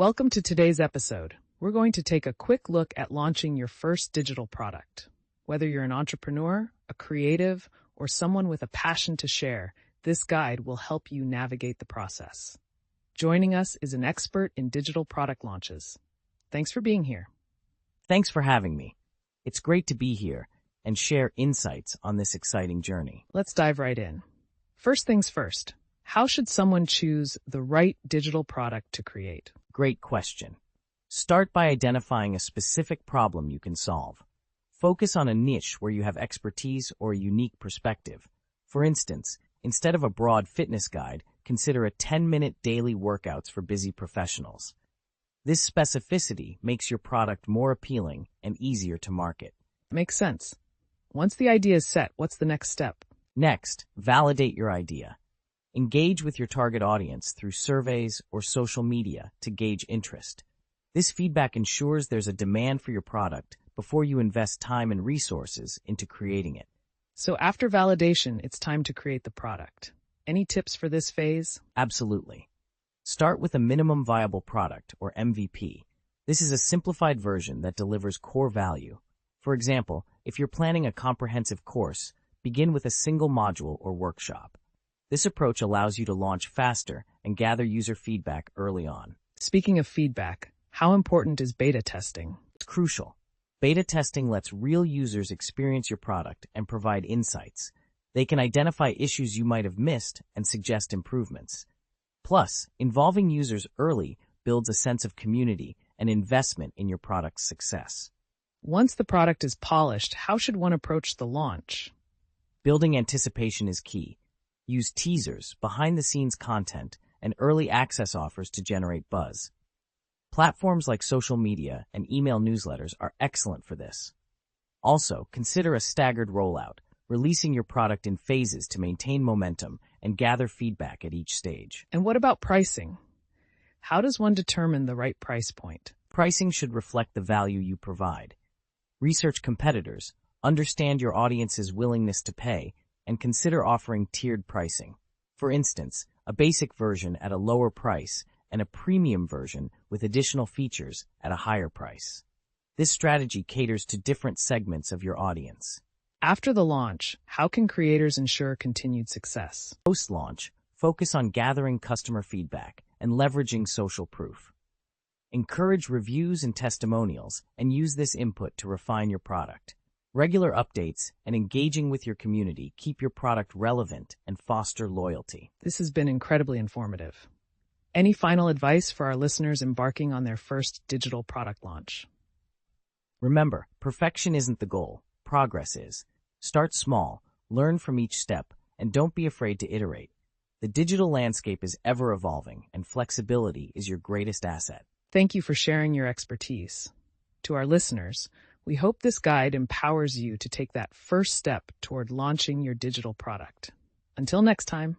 Welcome to today's episode. We're going to take a quick look at launching your first digital product. Whether you're an entrepreneur, a creative, or someone with a passion to share, this guide will help you navigate the process. Joining us is an expert in digital product launches. Thanks for being here. Thanks for having me. It's great to be here and share insights on this exciting journey. Let's dive right in. First things first, how should someone choose the right digital product to create? Great question. Start by identifying a specific problem you can solve. Focus on a niche where you have expertise or a unique perspective. For instance, instead of a broad fitness guide, consider a 10-minute daily workouts for busy professionals. This specificity makes your product more appealing and easier to market. Makes sense. Once the idea is set, what's the next step? Next, validate your idea. Engage with your target audience through surveys or social media to gauge interest. This feedback ensures there's a demand for your product before you invest time and resources into creating it. So after validation, it's time to create the product. Any tips for this phase? Absolutely. Start with a minimum viable product, or MVP. This is a simplified version that delivers core value. For example, if you're planning a comprehensive course, begin with a single module or workshop. This approach allows you to launch faster and gather user feedback early on. Speaking of feedback, how important is beta testing? It's crucial. Beta testing lets real users experience your product and provide insights. They can identify issues you might have missed and suggest improvements. Plus, involving users early builds a sense of community and investment in your product's success. Once the product is polished, how should one approach the launch? Building anticipation is key. Use teasers, behind-the-scenes content, and early access offers to generate buzz. Platforms like social media and email newsletters are excellent for this. Also, consider a staggered rollout, releasing your product in phases to maintain momentum and gather feedback at each stage. And what about pricing? How does one determine the right price point? Pricing should reflect the value you provide. Research competitors, understand your audience's willingness to pay, and consider offering tiered pricing. For instance, a basic version at a lower price and a premium version with additional features at a higher price. This strategy caters to different segments of your audience. After the launch, how can creators ensure continued success? Post-launch, focus on gathering customer feedback and leveraging social proof. Encourage reviews and testimonials and use this input to refine your product. Regular updates and engaging with your community keep your product relevant and foster loyalty. This has been incredibly informative. Any final advice for our listeners embarking on their first digital product launch? Remember, perfection isn't the goal. Progress is. Start small, learn from each step, and don't be afraid to iterate. The digital landscape is ever evolving, and flexibility is your greatest asset. Thank you for sharing your expertise. To our listeners, we hope this guide empowers you to take that first step toward launching your digital product. Until next time.